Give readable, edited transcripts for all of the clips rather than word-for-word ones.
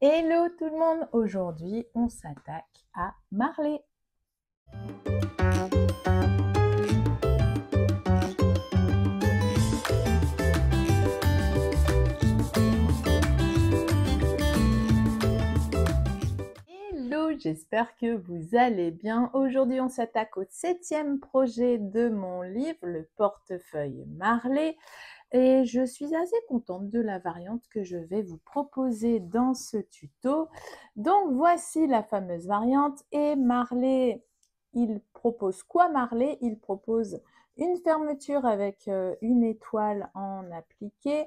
Hello tout le monde, aujourd'hui on s'attaque à Marley. Hello, j'espère que vous allez bien. Aujourd'hui on s'attaque au 7e projet de mon livre, le portefeuille Marley. Et je suis assez contente de la variante que je vais vous proposer dans ce tuto. Donc voici la fameuse variante. Et Marley, il propose quoi Marley? Il propose une fermeture avec une étoile en appliqué.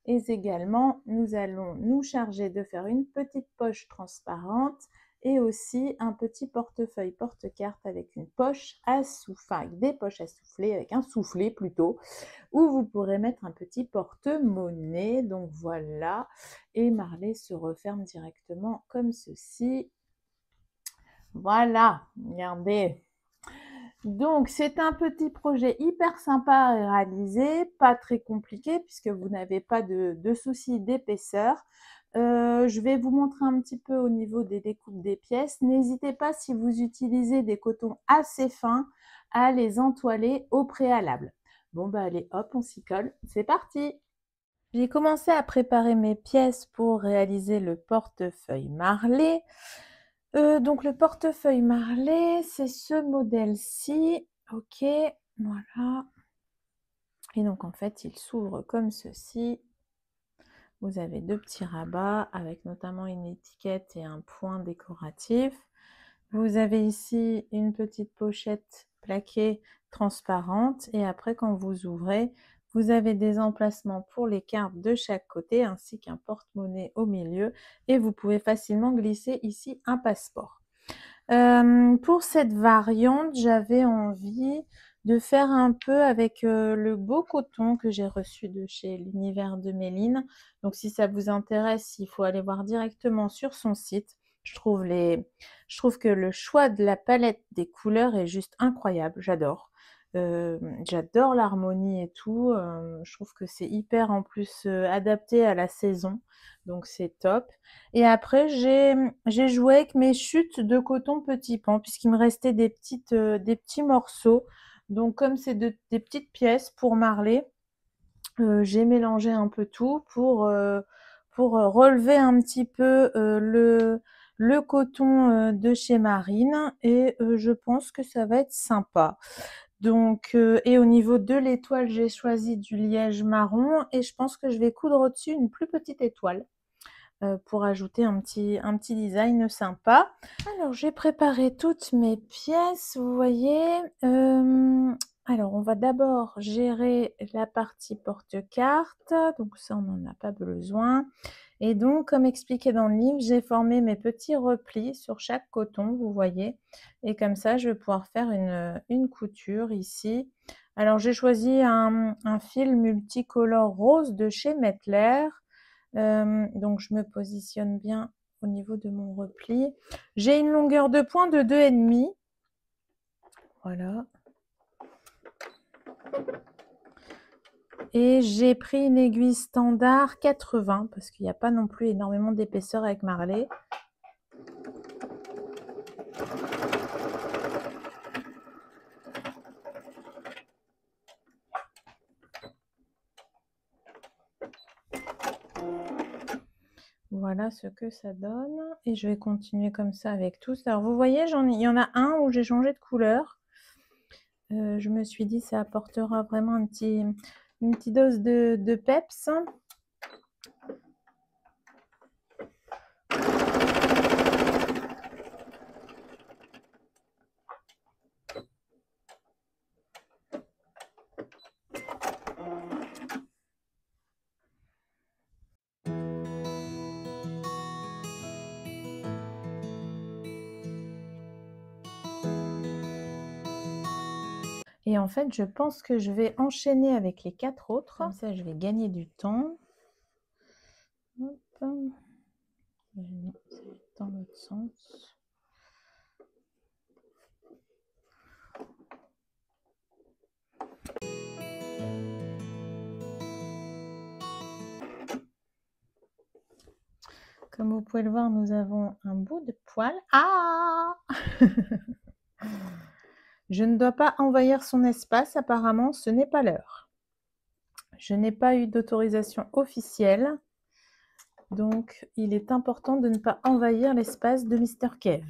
Et également, nous allons nous charger de faire une petite poche transparente et aussi un petit portefeuille porte-carte avec une poche à souffler, avec des poches à souffler, avec un soufflet plutôt, où vous pourrez mettre un petit porte-monnaie. Donc voilà, et Marley se referme directement comme ceci. Voilà, regardez. Donc c'est un petit projet hyper sympa à réaliser, pas très compliqué puisque vous n'avez pas de soucis d'épaisseur. Je vais vous montrer un petit peu au niveau des découpes des pièces. N'hésitez pas, si vous utilisez des cotons assez fins, à les entoiler au préalable. Bon bah allez, hop, on s'y colle, c'est parti! J'ai commencé à préparer mes pièces pour réaliser le portefeuille Marley. Donc le portefeuille Marley, c'est ce modèle-ci. Ok, voilà. Et donc en fait, il s'ouvre comme ceci. Vous avez deux petits rabats avec notamment une étiquette et un point décoratif. Vous avez ici une petite pochette plaquée transparente et après quand vous ouvrez, vous avez des emplacements pour les cartes de chaque côté ainsi qu'un porte-monnaie au milieu et vous pouvez facilement glisser ici un passeport. Pour cette variante, j'avais envie de faire un peu avec le beau coton que j'ai reçu de chez l'univers de Méline. Donc si ça vous intéresse, il faut aller voir directement sur son site. Je trouve que le choix de la palette des couleurs est juste incroyable, j'adore. J'adore l'harmonie et tout. Je trouve que c'est hyper en plus adapté à la saison, donc c'est top. Et après, j'ai joué avec mes chutes de coton petit pan, puisqu'il me restait des petits morceaux. Donc, comme c'est des petites pièces pour Marley, j'ai mélangé un peu tout pour relever un petit peu le coton de chez Marine. Et je pense que ça va être sympa. Donc, et au niveau de l'étoile, j'ai choisi du liège marron. Et je pense que je vais coudre au-dessus une plus petite étoile. Pour ajouter un petit design sympa. Alors j'ai préparé toutes mes pièces, vous voyez. Alors on va d'abord gérer la partie porte-carte, donc ça on n'en a pas besoin. Et donc comme expliqué dans le livre, j'ai formé mes petits replis sur chaque coton, vous voyez. Et comme ça je vais pouvoir faire une couture ici. Alors j'ai choisi un fil multicolore rose de chez Metler. Donc je me positionne bien au niveau de mon repli. J'ai une longueur de point de 2,5. Voilà. Et j'ai pris une aiguille standard 80 parce qu'il n'y a pas non plus énormément d'épaisseur avec Marley. Voilà ce que ça donne. Et je vais continuer comme ça avec tous. Alors vous voyez, il y en a un où j'ai changé de couleur. Je me suis dit ça apportera vraiment une petite dose de peps. Et en fait, je pense que je vais enchaîner avec les 4 autres. Comme ça, je vais gagner du temps. Hop. Dans l'autre sens. Comme vous pouvez le voir, nous avons un bout de poil. Ah! Je ne dois pas envahir son espace, apparemment, ce n'est pas l'heure. Je n'ai pas eu d'autorisation officielle, donc il est important de ne pas envahir l'espace de Mr. Kev.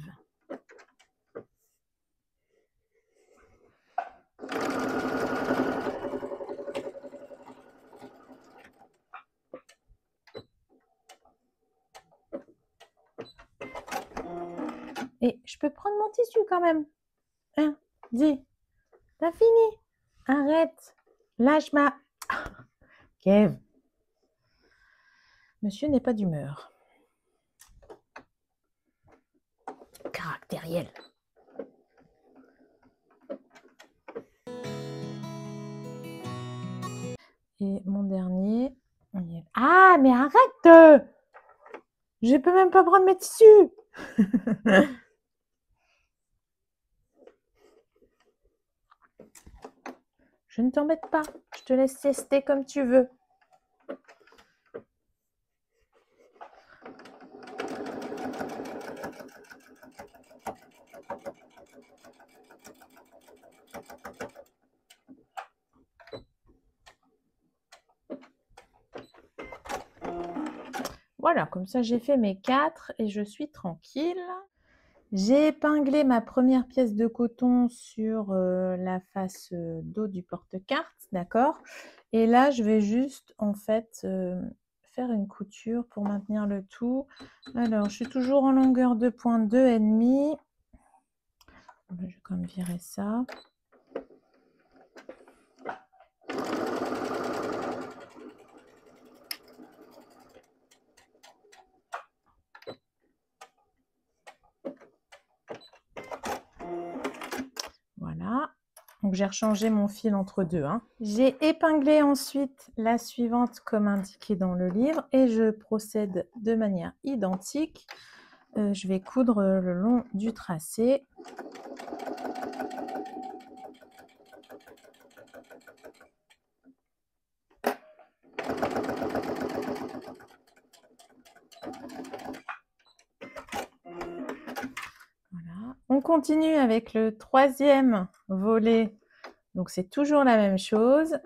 Et je peux prendre mon tissu quand même. Hein, dis, t'as fini? Arrête, lâche ma... Kev. Monsieur n'est pas d'humeur. Caractériel. Et mon dernier... Ah, mais arrête! Je peux même pas prendre mes tissus. Je ne t'embête pas. Je te laisse siester comme tu veux. Voilà, comme ça j'ai fait mes 4 et je suis tranquille. J'ai épinglé ma première pièce de coton sur la face dos du porte-carte, d'accord? Et là, je vais juste en fait faire une couture pour maintenir le tout. Alors, je suis toujours en longueur de pointe 2,5. Je vais quand même virer ça. Voilà. Donc, j'ai rechangé mon fil entre deux. Hein. J'ai épinglé ensuite la suivante comme indiqué dans le livre et je procède de manière identique. Je vais coudre le long du tracé. Voilà. On continue avec le troisième volet. Donc, c'est toujours la même chose.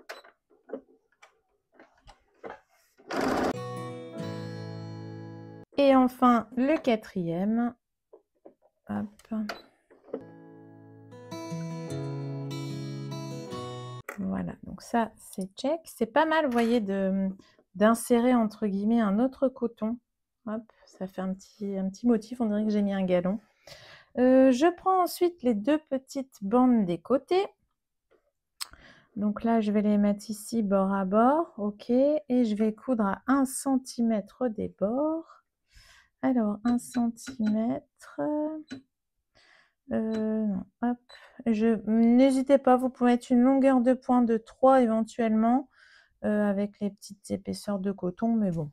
Et enfin, le quatrième. Hop. Voilà, donc ça, c'est check. C'est pas mal, vous voyez, d'insérer, entre guillemets, un autre coton. Hop, ça fait un petit motif, on dirait que j'ai mis un galon. Je prends ensuite les deux petites bandes des côtés. Donc là, je vais les mettre ici, bord à bord. OK. Et je vais coudre à 1 cm des bords. Alors, 1 cm. Non, hop. N'hésitez pas, vous pouvez mettre une longueur de pointe de 3 éventuellement, avec les petites épaisseurs de coton. Mais bon,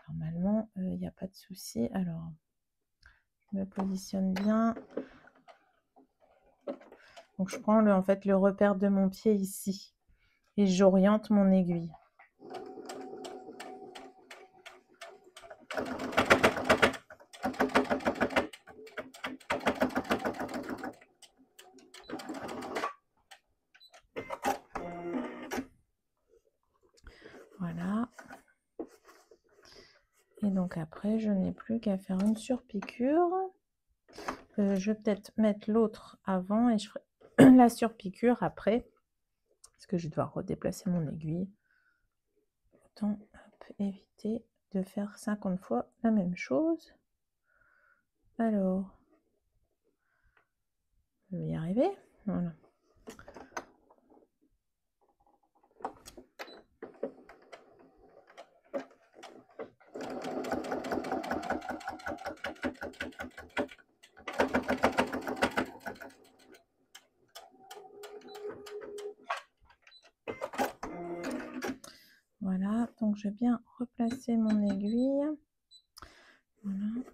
normalement, il n'y a pas de souci. Alors, je me positionne bien. Donc, je prends en fait le repère de mon pied ici. Et j'oriente mon aiguille. Voilà. Et donc après, je n'ai plus qu'à faire une surpiqûre. Je vais peut-être mettre l'autre avant et je ferai la surpiqûre après. Parce que je vais devoir redéplacer mon aiguille. Autant éviter de faire 50 fois la même chose. Alors, je vais y arriver. Voilà. Voilà, donc je vais bien replacer mon aiguille. Voilà.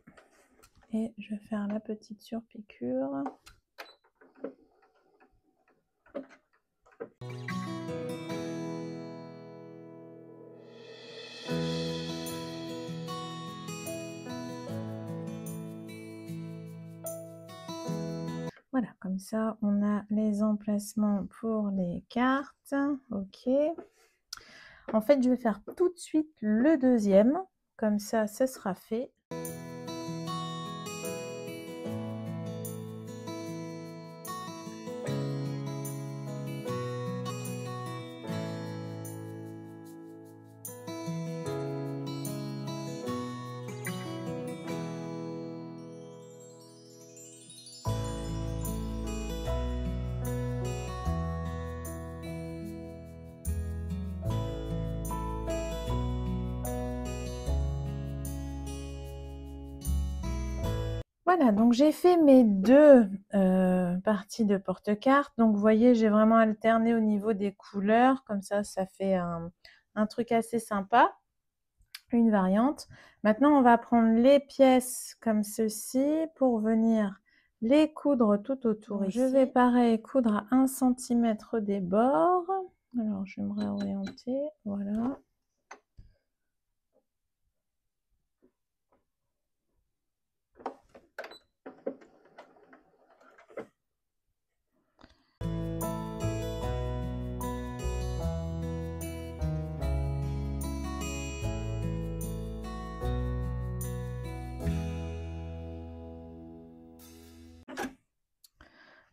Et je vais faire la petite surpiqûre. comme ça, on a les emplacements pour les cartes. Ok. En fait, je vais faire tout de suite le deuxième. Comme ça, ce sera fait. Voilà, donc j'ai fait mes deux parties de porte-cartes. Donc vous voyez, j'ai vraiment alterné au niveau des couleurs. Comme ça fait un truc assez sympa, une variante. Maintenant, on va prendre les pièces comme ceci pour venir les coudre tout autour. Donc, je vais pareil coudre à 1 cm des bords. Alors, je vais me réorienter. Voilà.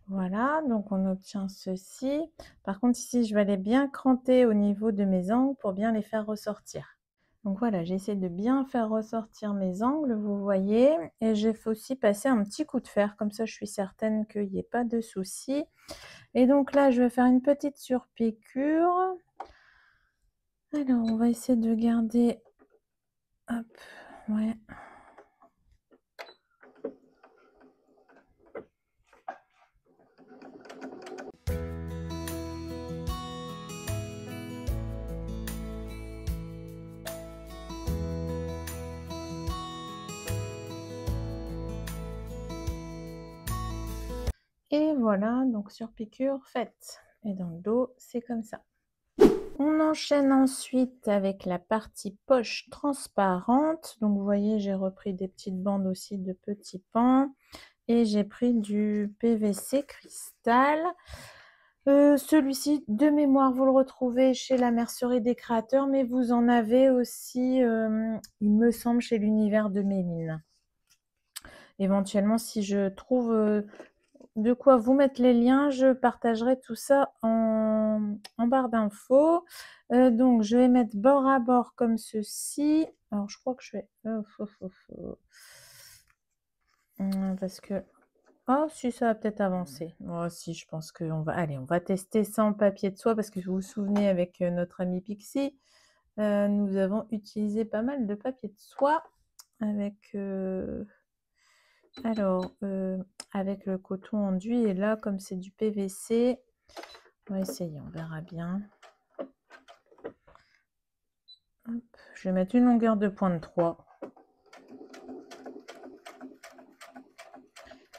Voilà, donc on obtient ceci. Par contre, ici, je vais aller bien cranter au niveau de mes angles pour bien les faire ressortir. Donc voilà, j'essaie de bien faire ressortir mes angles, vous voyez. Et je vais aussi passer un petit coup de fer, comme ça je suis certaine qu'il n'y ait pas de souci. Et donc là, je vais faire une petite surpiqûre. Alors, on va essayer de garder... Hop, ouais. Et voilà, donc surpiqûre faite. Et dans le dos, c'est comme ça. On enchaîne ensuite avec la partie poche transparente. Donc vous voyez, j'ai repris des petites bandes aussi de petits pans. Et j'ai pris du PVC cristal. Celui-ci, de mémoire, vous le retrouvez chez la Mercerie des Créateurs, mais vous en avez aussi, il me semble, chez l'Univers de Méline. Éventuellement, si je trouve de quoi vous mettre les liens, je partagerai tout ça en barre d'infos. Donc, je vais mettre bord à bord comme ceci. Alors, je crois que je vais... parce que... Oh, si, ça va peut-être avancer. Oh, si, je pense qu'on va... Allez, on va tester sans papier de soie parce que vous vous souvenez, avec notre ami Pixie, nous avons utilisé pas mal de papier de soie avec... Alors, avec le coton enduit, et là, comme c'est du PVC, on va essayer, on verra bien. Hop, je vais mettre une longueur de pointe 3.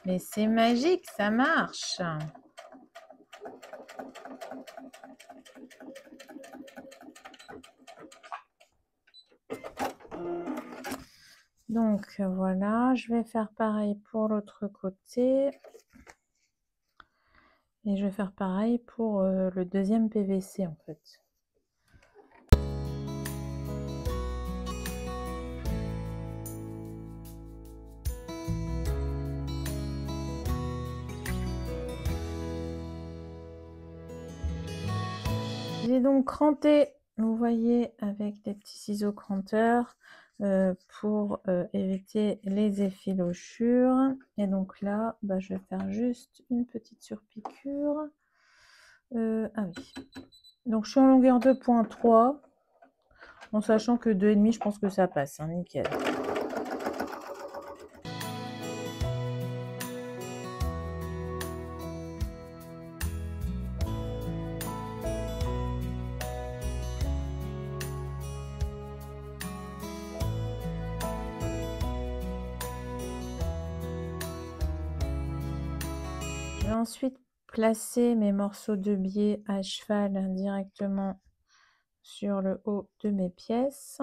Mais c'est magique, ça marche. Donc voilà, je vais faire pareil pour l'autre côté. Et je vais faire pareil pour le deuxième PVC en fait. J'ai donc cranté, vous voyez, avec des petits ciseaux cranteurs pour éviter les effilochures. Et donc là, bah, je vais faire juste une petite surpiqûre. Ah oui. Donc je suis en longueur de pointe 3, en sachant que 2,5, je pense que ça passe, hein, nickel. Je vais ensuite placer mes morceaux de biais à cheval directement sur le haut de mes pièces.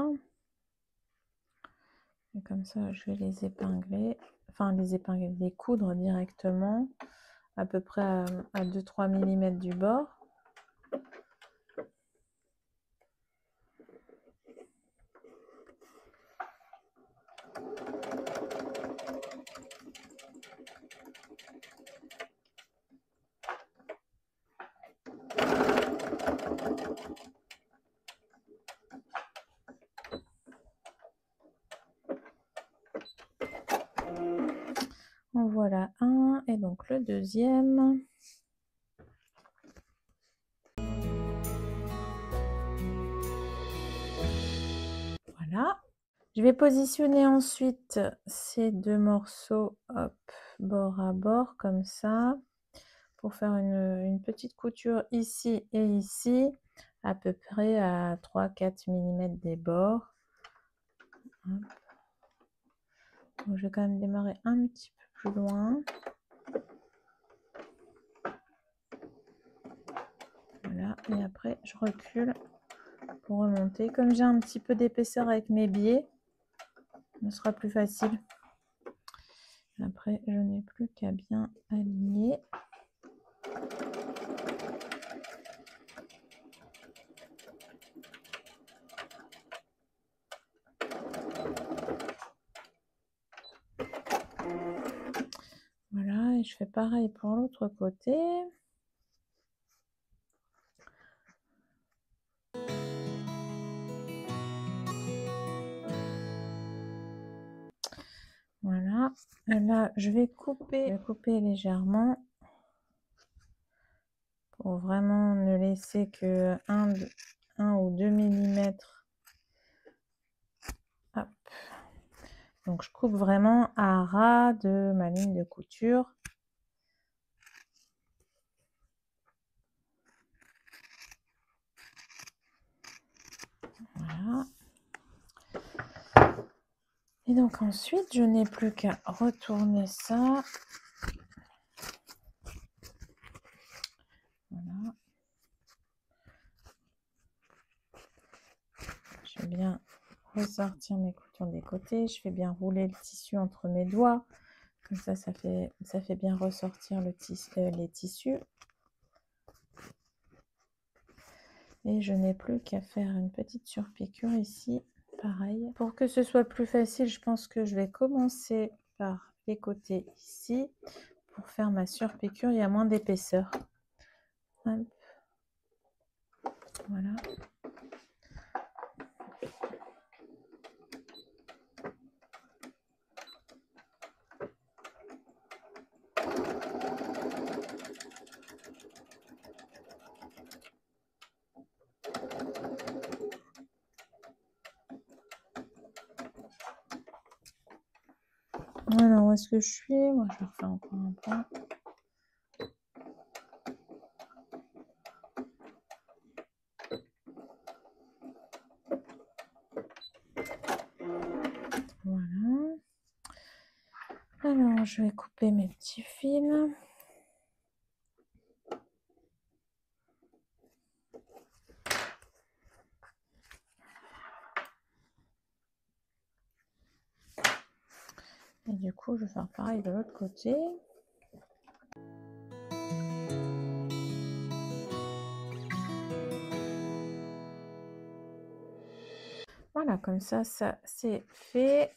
Et comme ça, je vais les épingler, enfin les épingler, les coudre directement. à peu près à 2-3 mm du bord. En voilà un, et donc le deuxième. Voilà. Je vais positionner ensuite ces deux morceaux, hop, bord à bord, comme ça, pour faire une petite couture ici et ici, à peu près à 3-4 mm des bords. Hop. Donc, je vais quand même démarrer un petit peu plus loin. Voilà, et après je recule pour remonter. Comme j'ai un petit peu d'épaisseur avec mes biais, ce sera plus facile. Après, je n'ai plus qu'à bien aligner. Voilà, et je fais pareil pour l'autre côté. Voilà, là je vais couper légèrement pour vraiment ne laisser que 1 ou 2 mm. Hop. Donc je coupe vraiment à ras de ma ligne de couture. Voilà. Et donc ensuite, je n'ai plus qu'à retourner ça. Voilà. Je vais bien ressortir mes coutures des côtés. Je fais bien rouler le tissu entre mes doigts. Comme ça, ça fait bien ressortir les tissus. Et je n'ai plus qu'à faire une petite surpiqûre ici. Pareil. Pour que ce soit plus facile, je pense que je vais commencer par les côtés ici. Pour faire ma surpiqûre, il y a moins d'épaisseur. Voilà. Alors, où est-ce que je suis? Moi, je vais refaire encore un point. Voilà. Alors, je vais couper mes petits fils. Et du coup, je vais faire pareil de l'autre côté. Voilà, comme ça c'est fait.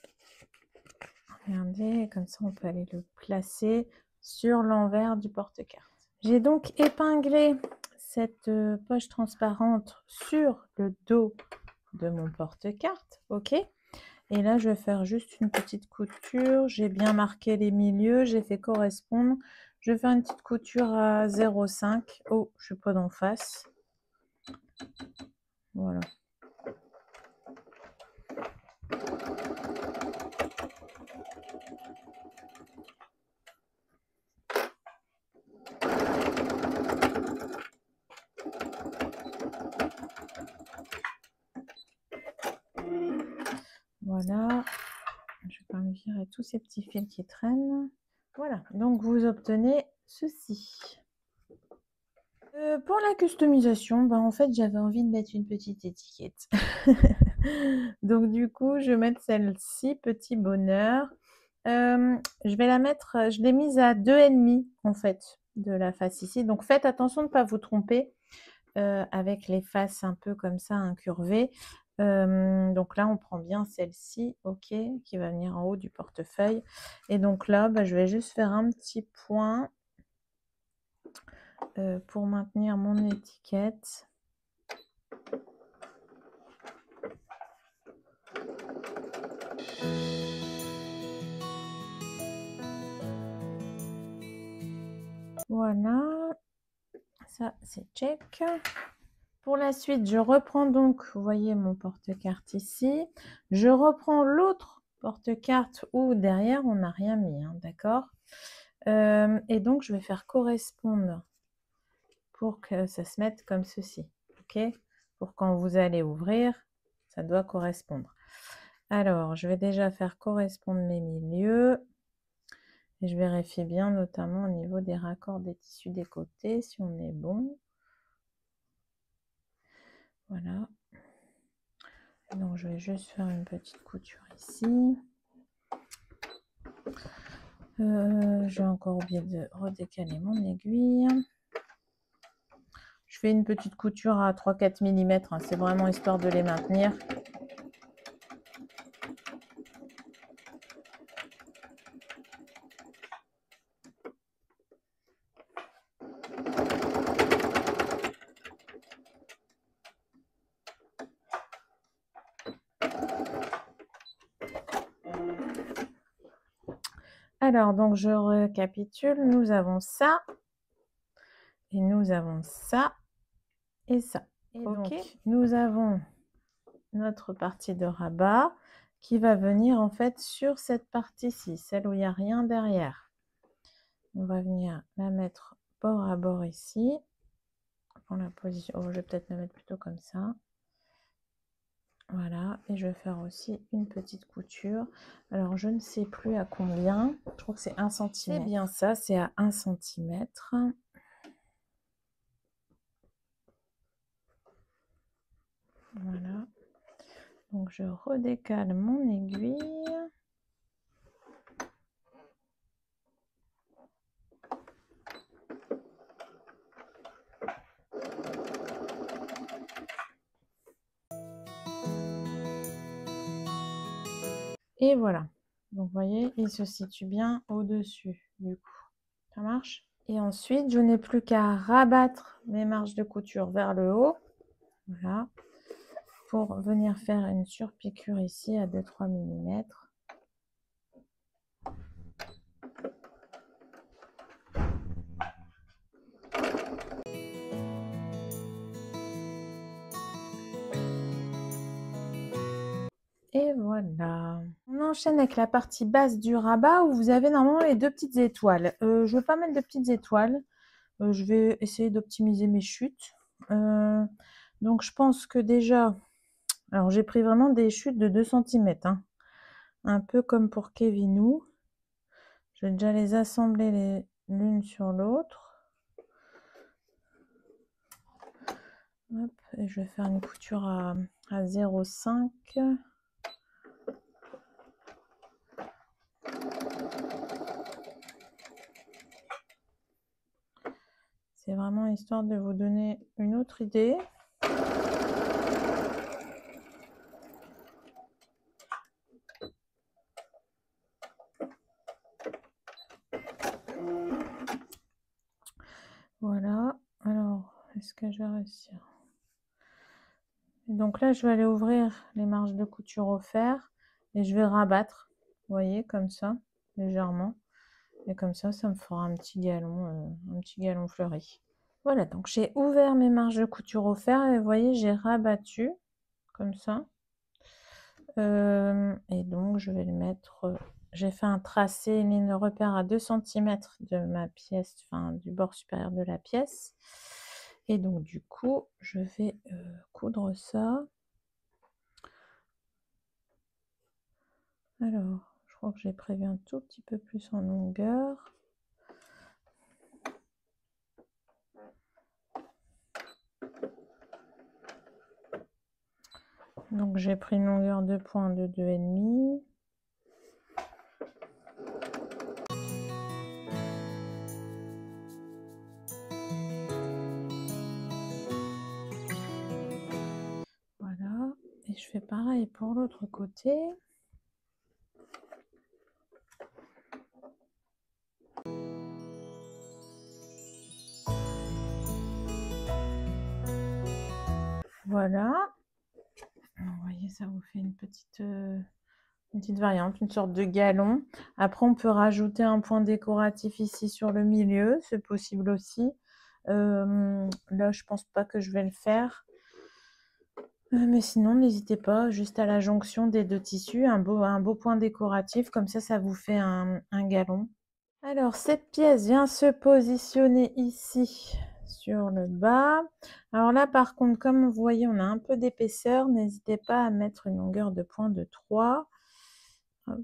Regardez, comme ça on peut aller le placer sur l'envers du porte-carte. J'ai donc épinglé cette poche transparente sur le dos de mon porte-carte, ok. Et là je vais faire juste une petite couture. J'ai bien marqué les milieux, j'ai fait correspondre. Je vais faire une petite couture à 0,5. Oh, je suis pas d'en face. Voilà. Voilà, je vais quand même virer tous ces petits fils qui traînent. Voilà, donc vous obtenez ceci. Pour la customisation, bah en fait j'avais envie de mettre une petite étiquette. Donc du coup je vais mettre celle-ci, petit bonheur. Je vais la mettre, je l'ai mise à 2,5 en fait. de la face ici. Donc faites attention de ne pas vous tromper avec les faces un peu comme ça incurvées. Donc là, on prend bien celle-ci, ok, qui va venir en haut du portefeuille. Et donc là, bah, je vais juste faire un petit point pour maintenir mon étiquette. Voilà, ça c'est check. Pour la suite, je reprends donc, vous voyez mon porte-carte ici. Je reprends l'autre porte-carte où derrière on n'a rien mis, hein, d'accord? Et donc je vais faire correspondre pour que ça se mette comme ceci, ok? Pour quand vous allez ouvrir, ça doit correspondre. Alors, je vais déjà faire correspondre mes milieux. Et je vérifie bien, notamment au niveau des raccords des tissus des côtés, si on est bon. Voilà. Donc, je vais juste faire une petite couture ici. J'ai encore oublié de redécaler mon aiguille. Je fais une petite couture à 3-4 mm, hein, c'est vraiment histoire de les maintenir. Alors, donc je récapitule, nous avons ça, et nous avons ça, et ça. Et donc, nous avons notre partie de rabat qui va venir en fait sur cette partie-ci, celle où il n'y a rien derrière. On va venir la mettre bord à bord ici. Pour la position, oh, je vais peut-être la mettre plutôt comme ça. Voilà, et je vais faire aussi une petite couture. Alors, je ne sais plus à combien. Je crois que c'est 1 cm. C'est bien ça, c'est à 1 cm. Voilà. Donc, je redécale mon aiguille. Et voilà. Donc, vous voyez, il se situe bien au-dessus, du coup. Ça marche? Et ensuite, je n'ai plus qu'à rabattre mes marges de couture vers le haut. Voilà. Pour venir faire une surpiqûre ici à 2-3 mm. Et voilà. On enchaîne avec la partie basse du rabat où vous avez normalement les 2 petites étoiles. Je ne veux pas mettre de petites étoiles. Je vais essayer d'optimiser mes chutes. Donc je pense que déjà, alors j'ai pris vraiment des chutes de 2 cm. Hein. Un peu comme pour Kevinou. Je vais déjà les assembler l'une sur l'autre. Et je vais faire une couture à 0,5. C'est vraiment histoire de vous donner une autre idée. Voilà. Alors, est-ce que je vais réussir? Donc là, je vais aller ouvrir les marges de couture au fer et je vais rabattre, vous voyez, comme ça, légèrement. Et comme ça me fera un petit galon fleuri. Voilà, donc j'ai ouvert mes marges de couture au fer et vous voyez, j'ai rabattu comme ça. Et donc, je vais le mettre... j'ai fait un tracé, une ligne de repère à 2 cm de ma pièce, enfin du bord supérieur de la pièce. Et donc, du coup, je vais coudre ça. Alors, je crois que j'ai prévu un tout petit peu plus en longueur. Donc, j'ai pris une longueur de pointe de 2,5. je fais pareil pour l'autre côté. Voilà. Vous voyez, ça vous fait une petite variante, une sorte de galon. Après, on peut rajouter un point décoratif ici sur le milieu, c'est possible aussi. Là, je pense pas que je vais le faire. Mais sinon, n'hésitez pas, juste à la jonction des deux tissus, un beau point décoratif, comme ça vous fait un galon. Alors, cette pièce vient se positionner ici sur le bas. Alors là, par contre, comme vous voyez, on a un peu d'épaisseur. N'hésitez pas à mettre une longueur de point de 3. Hop.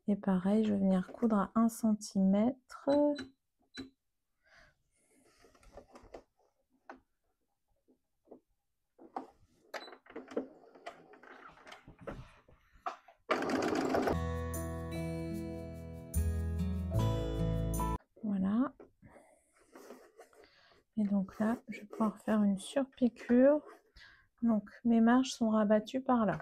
Et pareil, je vais venir coudre à 1 cm. Voilà. Et donc là, je vais pouvoir faire une surpiqûre. Donc, mes marges sont rabattues par là.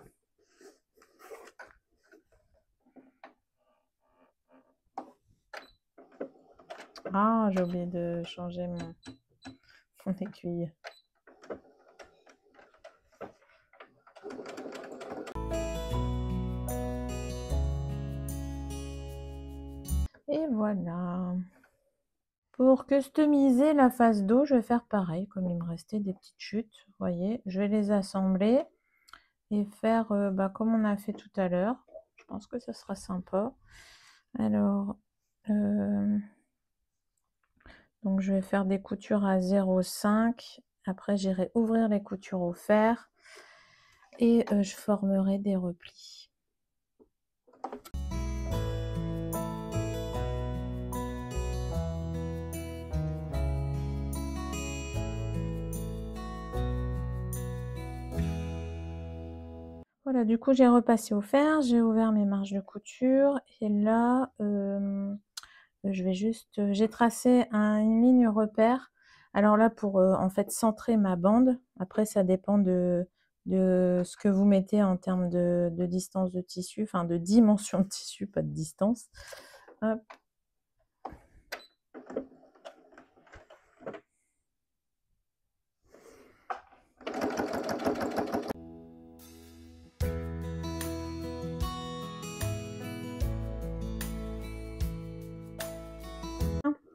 Ah, j'ai oublié de changer mon aiguille. Et voilà. Pour customiser la face dos, je vais faire pareil, comme il me restait des petites chutes. Vous voyez, je vais les assembler et faire comme on a fait tout à l'heure. Je pense que ça sera sympa. Alors, donc je vais faire des coutures à 0,5. Après, j'irai ouvrir les coutures au fer et je formerai des replis. Voilà, du coup, j'ai repassé au fer, j'ai ouvert mes marges de couture et là, je vais juste, j'ai tracé une ligne repère. Alors là, pour en fait centrer ma bande. Après, ça dépend de ce que vous mettez en termes de distance de tissu, enfin de dimension de tissu, pas de distance. Hop.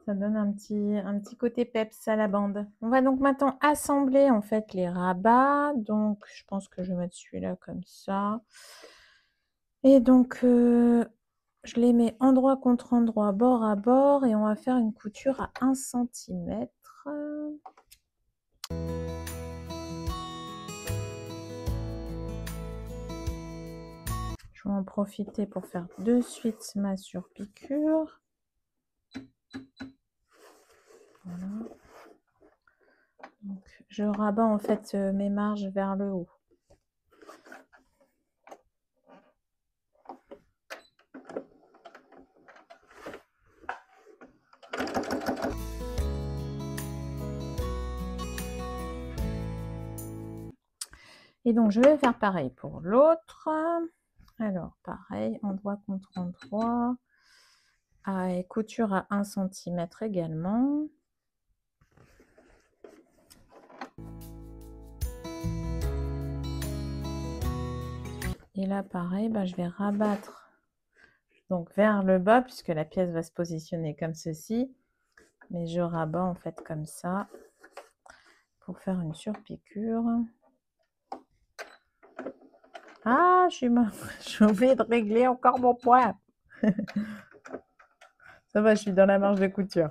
Ça donne un petit côté peps à la bande. On va donc maintenant assembler en fait les rabats. Donc je pense que je vais mettre celui-là comme ça. Et donc je les mets endroit contre endroit, bord à bord, et on va faire une couture à 1 cm. Je vais en profiter pour faire de suite ma surpiqûre. Voilà. Donc, je rabats en fait mes marges vers le haut. Et donc, je vais faire pareil pour l'autre. Alors, pareil, endroit contre endroit. Et couture à 1 cm également. Et là, pareil, je vais rabattre donc vers le bas, puisque la pièce va se positionner comme ceci. Mais je rabats en fait comme ça pour faire une surpiqûre. Ah, j'ai oublié de régler encore mon poids. Ça va, je suis dans la marge de couture.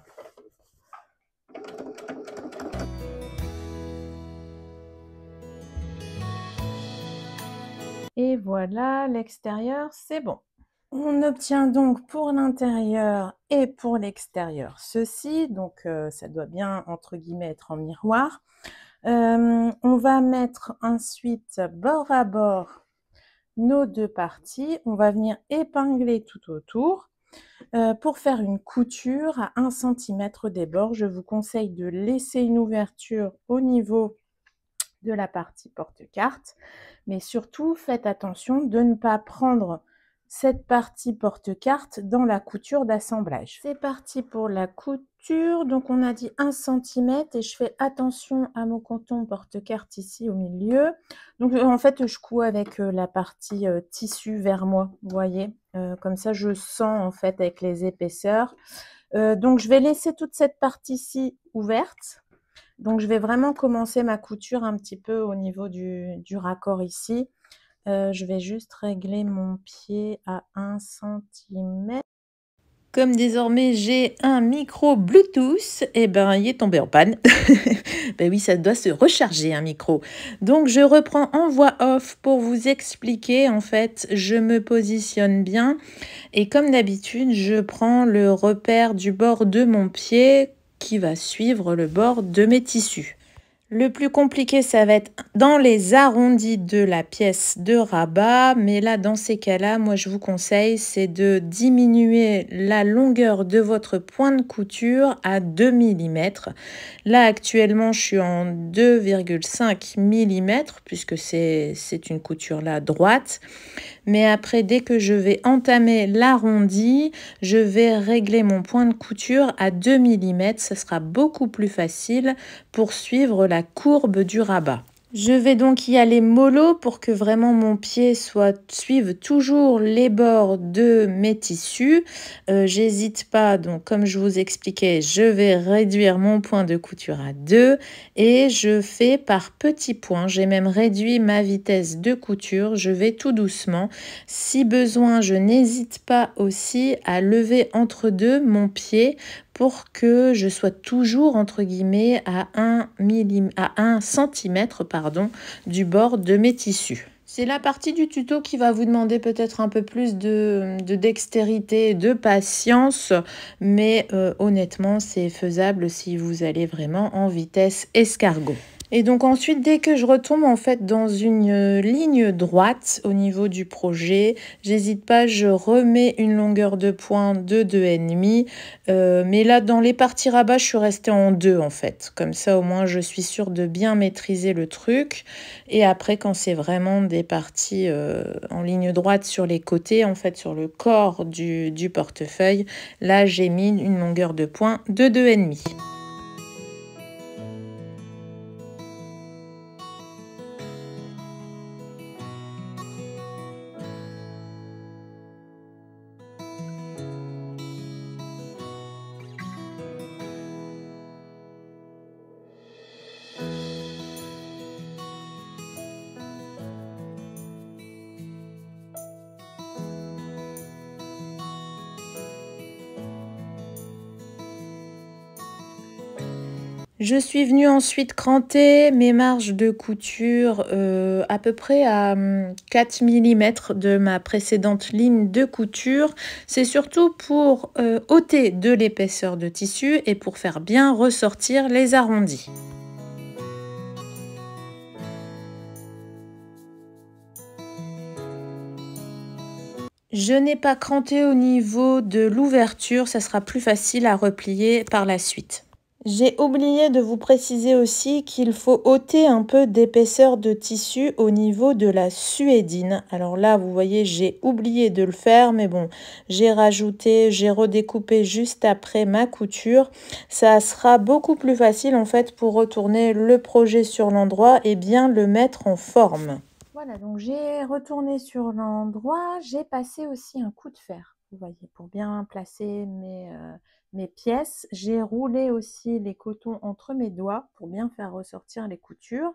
Et voilà, l'extérieur, c'est bon. On obtient donc pour l'intérieur et pour l'extérieur ceci. Donc, ça doit bien, entre guillemets, être en miroir. On va mettre ensuite bord à bord nos deux parties. On va venir épingler tout autour. Pour faire une couture à 1 cm des bords, je vous conseille de laisser une ouverture au niveau de la partie porte-carte. Mais surtout, faites attention de ne pas prendre cette partie porte-carte dans la couture d'assemblage. C'est parti pour la couture. Donc, on a dit 1 centimètre et je fais attention à mon coton porte-carte ici au milieu. Donc, en fait, je couds avec la partie tissu vers moi, vous voyez. Comme ça, je sens en fait avec les épaisseurs. Donc, je vais laisser toute cette partie-ci ouverte. Donc, je vais vraiment commencer ma couture un petit peu au niveau du raccord ici. Je vais juste régler mon pied à 1 centimètre. Comme désormais j'ai un micro Bluetooth, et ben il est tombé en panne. Ben oui, ça doit se recharger un micro. Donc je reprends en voix off pour vous expliquer. En fait, je me positionne bien et comme d'habitude, je prends le repère du bord de mon pied qui va suivre le bord de mes tissus. Le plus compliqué, ça va être dans les arrondis de la pièce de rabat. Mais là, dans ces cas-là, moi, je vous conseille, c'est de diminuer la longueur de votre point de couture à 2 mm. Là, actuellement, je suis en 2,5 mm puisque c'est une couture là droite. Mais après, dès que je vais entamer l'arrondi, je vais régler mon point de couture à 2 mm. Ce sera beaucoup plus facile pour suivre la courbe du rabat. Je vais donc y aller mollo pour que vraiment mon pied suive toujours les bords de mes tissus. J'hésite pas, donc comme je vous expliquais, je vais réduire mon point de couture à 2 et je fais par petits points. J'ai même réduit ma vitesse de couture. Je vais tout doucement. Si besoin, je n'hésite pas aussi à lever entre deux mon pied pour que je sois toujours entre guillemets à 1 centimètre du bord de mes tissus. C'est la partie du tuto qui va vous demander peut-être un peu plus de dextérité, de patience, mais honnêtement c'est faisable si vous allez vraiment en vitesse escargot. Et donc ensuite, dès que je retombe en fait dans une ligne droite au niveau du projet, j'hésite pas, je remets une longueur de point de 2,5. Mais là, dans les parties rabat, je suis restée en 2 en fait. Comme ça, au moins, je suis sûre de bien maîtriser le truc. Et après, quand c'est vraiment des parties en ligne droite sur les côtés, en fait, sur le corps du portefeuille, là, j'ai mis une longueur de point de 2,5. Je suis venue ensuite cranter mes marges de couture à peu près à 4 mm de ma précédente ligne de couture. C'est surtout pour ôter de l'épaisseur de tissu et pour faire bien ressortir les arrondis. Je n'ai pas cranté au niveau de l'ouverture, ça sera plus facile à replier par la suite. J'ai oublié de vous préciser aussi qu'il faut ôter un peu d'épaisseur de tissu au niveau de la suédine. Alors là, vous voyez, j'ai oublié de le faire, mais bon, j'ai redécoupé juste après ma couture. Ça sera beaucoup plus facile en fait pour retourner le projet sur l'endroit et bien le mettre en forme. Voilà, donc j'ai retourné sur l'endroit. J'ai passé aussi un coup de fer, vous voyez, pour bien placer mes pièces. J'ai roulé aussi les cotons entre mes doigts pour bien faire ressortir les coutures.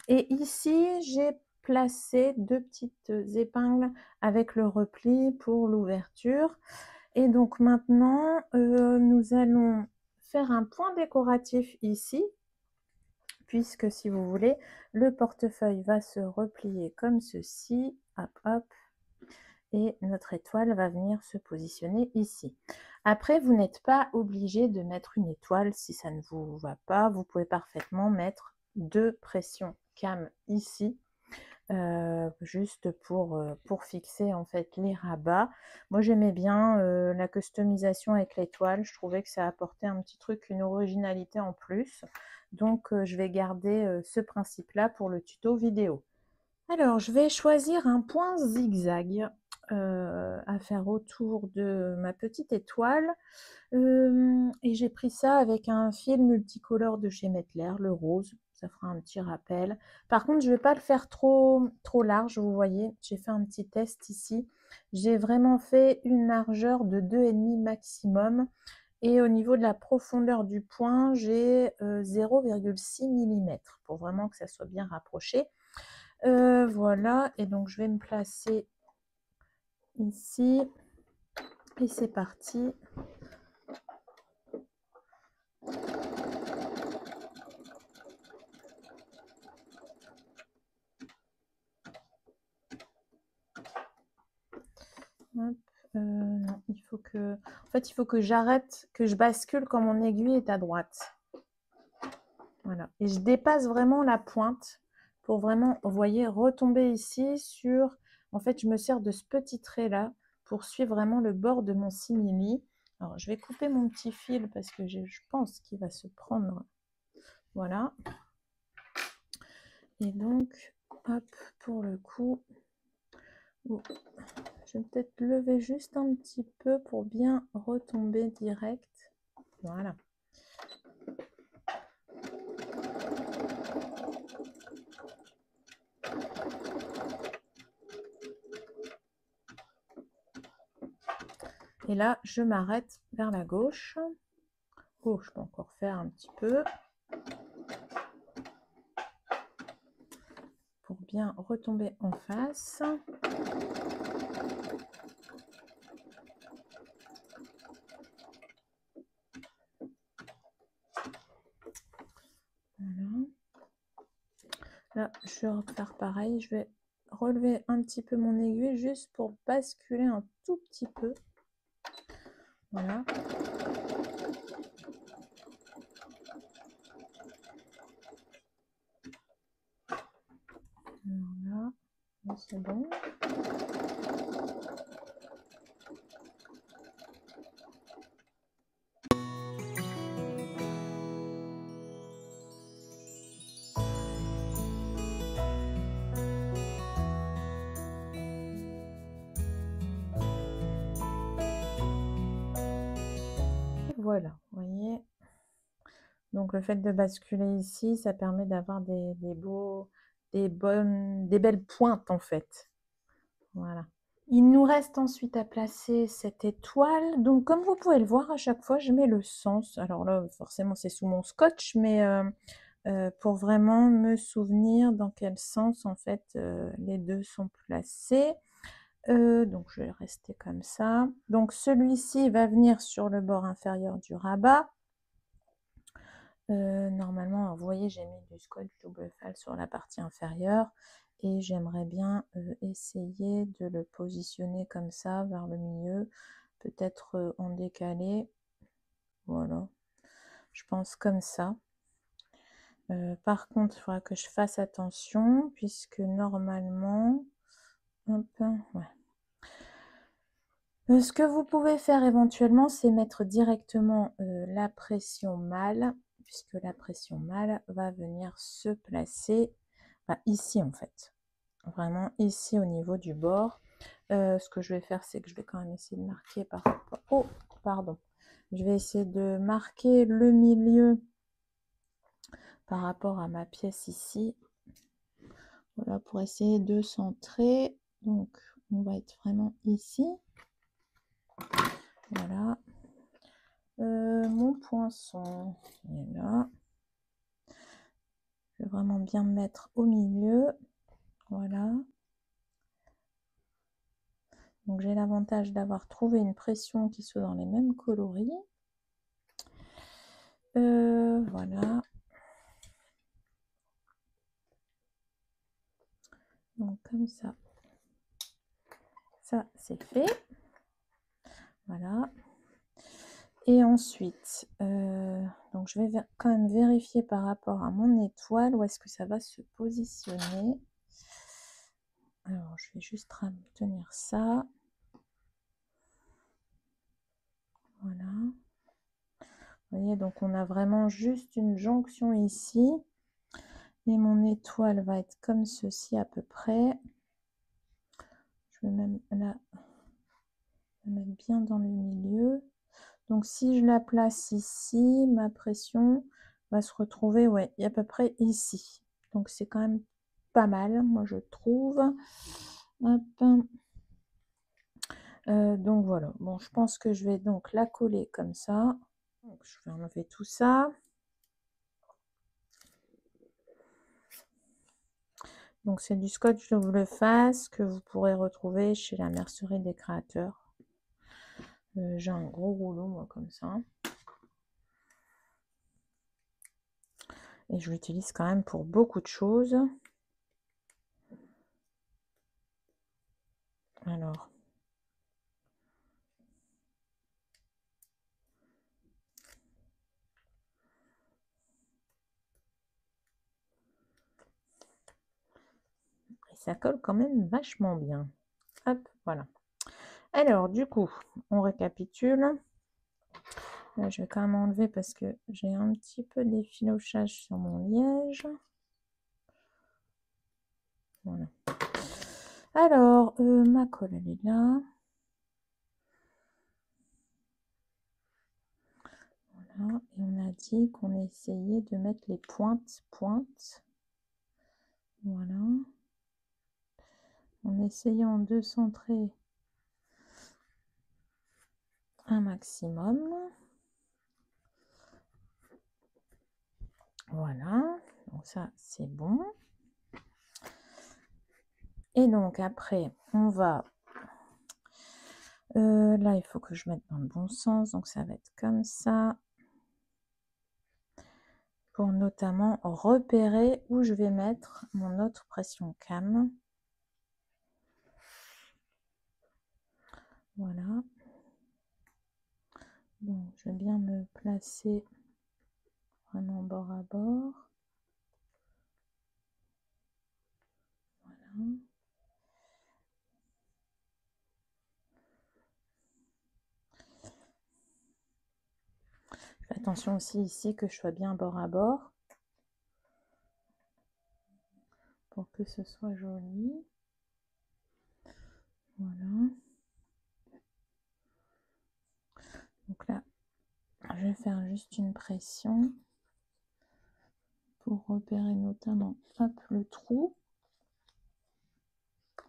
Et ici, j'ai placé 2 petites épingles avec le repli pour l'ouverture. Et donc maintenant, nous allons faire un point décoratif ici, puisque si vous voulez, le portefeuille va se replier comme ceci, hop, hop, et notre étoile va venir se positionner ici. Après, vous n'êtes pas obligé de mettre une étoile si ça ne vous va pas. Vous pouvez parfaitement mettre 2 pressions cam ici juste pour fixer en fait les rabats. Moi j'aimais bien la customisation avec l'étoile, je trouvais que ça apportait un petit truc, une originalité en plus. Donc je vais garder ce principe-là pour le tuto vidéo. Alors je vais choisir un point zigzag à faire autour de ma petite étoile. Et j'ai pris ça avec un fil multicolore de chez Metler, le rose. Ça fera un petit rappel. Par contre, je ne vais pas le faire trop large, vous voyez. J'ai fait un petit test ici. J'ai vraiment fait une largeur de 2,5 maximum. Et au niveau de la profondeur du point, j'ai 0,6 mm pour vraiment que ça soit bien rapproché. Voilà, et donc je vais me placer ici. Et c'est parti. Hop, non, il faut que... En fait, il faut que j'arrête, que je bascule quand mon aiguille est à droite. Voilà. Et je dépasse vraiment la pointe pour vraiment, vous voyez, retomber ici sur... En fait, je me sers de ce petit trait-là pour suivre vraiment le bord de mon simili. Alors, je vais couper mon petit fil parce que je pense qu'il va se prendre. Voilà. Et donc, hop, pour le coup... Oh. Je vais peut-être lever juste un petit peu pour bien retomber direct. Voilà. Et là, je m'arrête vers la gauche. Oh, je peux encore faire un petit peu. Pour bien retomber en face. Voilà. Là, je vais refaire pareil. Je vais relever un petit peu mon aiguille juste pour basculer un tout petit peu. Voilà. Voilà. C'est bon. Voilà, vous voyez. Donc le fait de basculer ici, ça permet d'avoir des belles pointes en fait. Voilà. Il nous reste ensuite à placer cette étoile. Donc comme vous pouvez le voir, à chaque fois je mets le sens. Alors là, forcément c'est sous mon scotch, mais pour vraiment me souvenir dans quel sens en fait les deux sont placés. Donc je vais rester comme ça. Donc celui-ci va venir sur le bord inférieur du rabat. Normalement, alors, vous voyez, j'ai mis du scotch double fall sur la partie inférieure et j'aimerais bien essayer de le positionner comme ça vers le milieu, peut-être en décalé. Voilà, je pense comme ça. Par contre, il faudra que je fasse attention puisque normalement, hop, ouais. Ce que vous pouvez faire éventuellement, c'est mettre directement la pression mâle, puisque la pression mâle va venir se placer ici en fait. Vraiment ici au niveau du bord. Ce que je vais faire, c'est que je vais quand même essayer de marquer par rapport... Oh, pardon. Je vais essayer de marquer le milieu par rapport à ma pièce ici. Voilà, pour essayer de centrer. Donc, on va être vraiment ici. Voilà. Mon poinçon est là. Je vais vraiment bien me mettre au milieu. Voilà. Donc j'ai l'avantage d'avoir trouvé une pression qui soit dans les mêmes coloris. Voilà. Donc comme ça. Ça, c'est fait. Voilà. Et ensuite, donc je vais quand même vérifier par rapport à mon étoile où est-ce que ça va se positionner. Alors, je vais juste tenir ça. Voilà. Vous voyez, donc on a vraiment juste une jonction ici. Et mon étoile va être comme ceci à peu près. Je vais même la mettre bien dans le milieu. Donc si je la place ici, ma pression va se retrouver, ouais, à peu près ici. Donc c'est quand même pas mal, moi je trouve. Hop. Donc voilà, bon, je pense que je vais donc la coller comme ça. Donc, je vais enlever tout ça. Donc c'est du scotch double face que vous pourrez retrouver chez la mercerie des créateurs. J'ai un gros rouleau moi comme ça. Et je l'utilise quand même pour beaucoup de choses. Alors. Et ça colle quand même vachement bien. Hop, voilà. Alors, du coup, on récapitule. Là, je vais quand même enlever parce que j'ai un petit peu d'effilochage sur mon liège. Voilà. Alors, ma colle, elle est là. Voilà. Et on a dit qu'on essayait de mettre les pointes. Voilà. En essayant de centrer un maximum. Voilà. Donc ça, c'est bon. Et donc, après, on va... là, il faut que je mette dans le bon sens. Donc, ça va être comme ça. Pour notamment repérer où je vais mettre mon autre pression cam. Voilà. Donc, je vais bien me placer vraiment bord à bord. Voilà. Fais attention aussi ici que je sois bien bord à bord pour que ce soit joli. Voilà. Donc là, je vais faire juste une pression pour repérer notamment hop, le trou.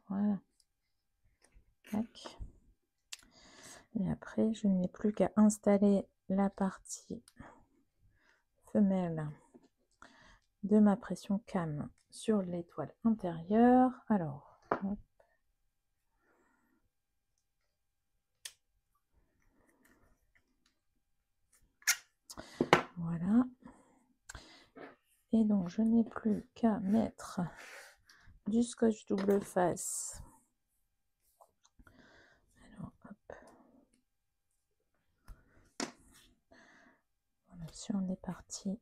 Voilà. Tac. Et après, je n'ai plus qu'à installer la partie femelle de ma pression cam sur l'étoile intérieure. Alors, hop. Voilà. Et donc, je n'ai plus qu'à mettre du scotch double face. Alors, hop. Voilà, sur les parties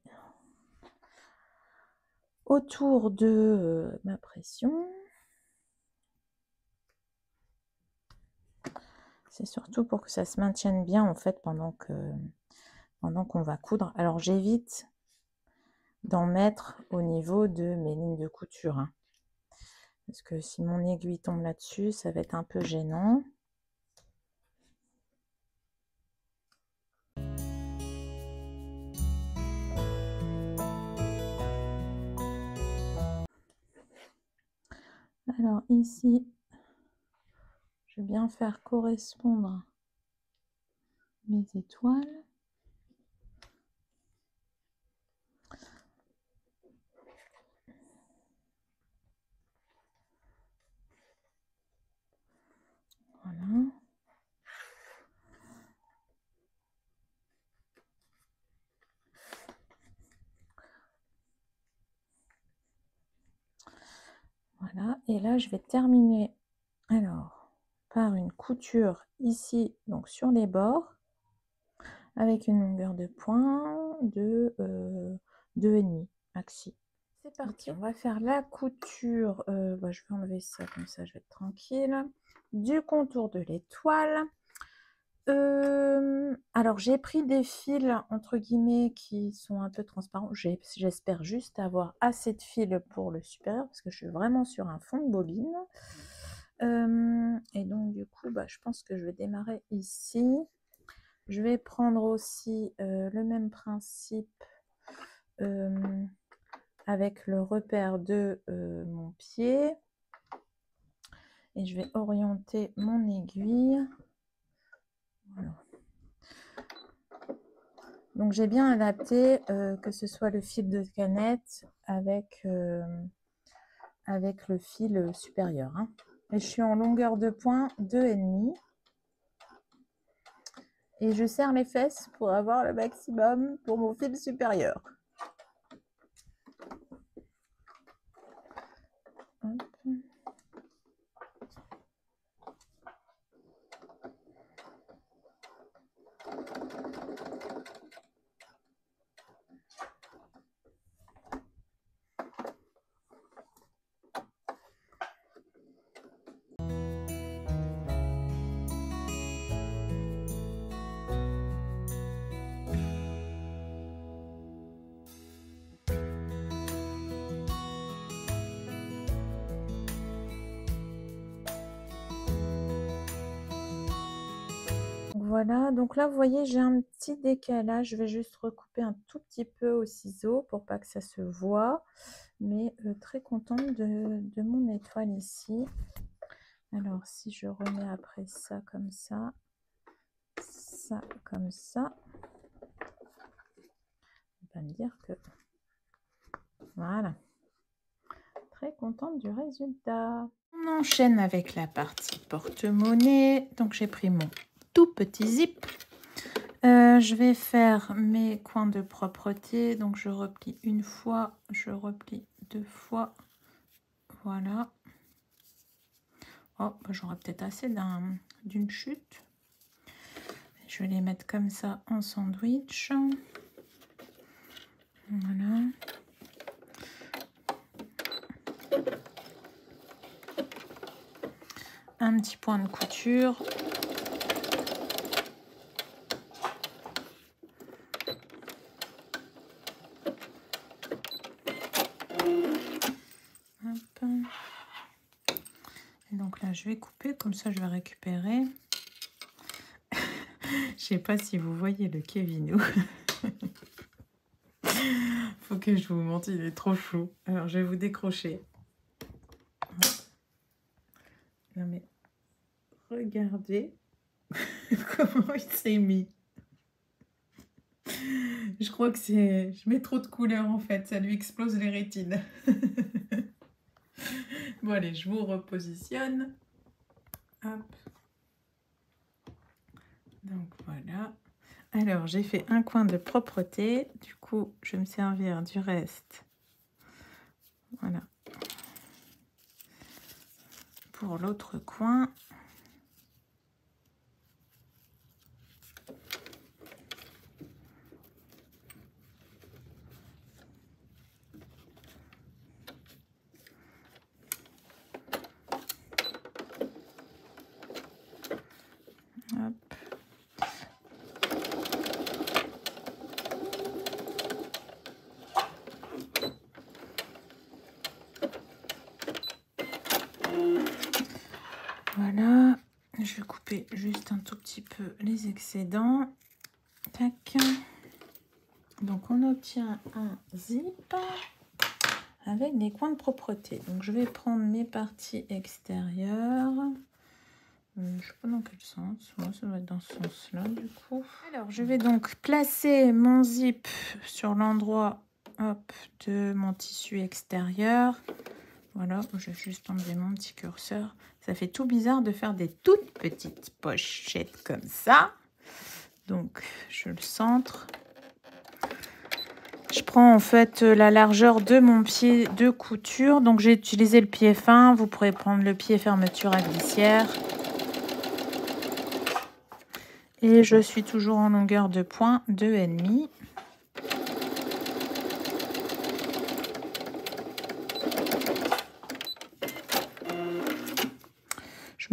autour de ma pression. C'est surtout pour que ça se maintienne bien en fait pendant qu'on va coudre. Alors j'évite d'en mettre au niveau de mes lignes de couture, hein. Parce que si mon aiguille tombe là-dessus, ça va être un peu gênant. Alors ici, je vais bien faire correspondre mes étoiles. Voilà. Voilà, et là je vais terminer alors par une couture ici, donc sur les bords, avec une longueur de point de 2,5 maxi. C'est parti, on va faire la couture. Je vais enlever ça, comme ça je vais être tranquille. Du contour de l'étoile. Alors j'ai pris des fils entre guillemets qui sont un peu transparents. J'espère juste avoir assez de fils pour le supérieur parce que je suis vraiment sur un fond de bobine. Et donc du coup je pense que je vais démarrer ici. Je vais prendre aussi le même principe avec le repère de mon pied et je vais orienter mon aiguille. Voilà. Donc j'ai bien adapté que ce soit le fil de canette avec le fil supérieur, hein. Et je suis en longueur de point 2,5 et je serre les fesses pour avoir le maximum pour mon fil supérieur. Hop. Voilà, donc là vous voyez j'ai un petit décalage, je vais juste recouper un tout petit peu au ciseau pour pas que ça se voit, mais très contente de mon étoile ici. Alors si je remets après ça comme ça comme ça, on va me dire que voilà, très contente du résultat. On enchaîne avec la partie porte-monnaie, donc j'ai pris mon tout petit zip. Je vais faire mes coins de propreté, donc je replie une fois, je replie deux fois, voilà. Oh, j'aurai peut-être assez d'une chute. Je vais les mettre comme ça en sandwich, voilà. Un petit point de couture. Hop. Et donc là, je vais couper, comme ça je vais récupérer. Je sais pas si vous voyez le Kevinou. Faut que je vous montre, il est trop chou. Alors, je vais vous décrocher. Non mais, regardez comment il s'est mis. Je crois que c'est... Je mets trop de couleurs en fait, ça lui explose les rétines. Bon allez, je vous repositionne. Hop. Donc voilà. Alors j'ai fait un coin de propreté. Du coup, je vais me servir du reste. Voilà. Pour l'autre coin. Hop. Voilà, je vais couper juste un tout petit peu les excédents. Tac. Donc on obtient un zip avec des coins de propreté. Donc je vais prendre mes parties extérieures. Je ne sais pas dans quel sens. Moi, ça va être dans ce sens-là du coup. Alors je vais donc placer mon zip sur l'endroit de mon tissu extérieur. Voilà, je vais juste enlever mon petit curseur. Ça fait tout bizarre de faire des toutes petites pochettes comme ça. Donc, je le centre. Je prends en fait la largeur de mon pied de couture. Donc, j'ai utilisé le pied fin. Vous pourrez prendre le pied fermeture à glissière. Et je suis toujours en longueur de point 2,5.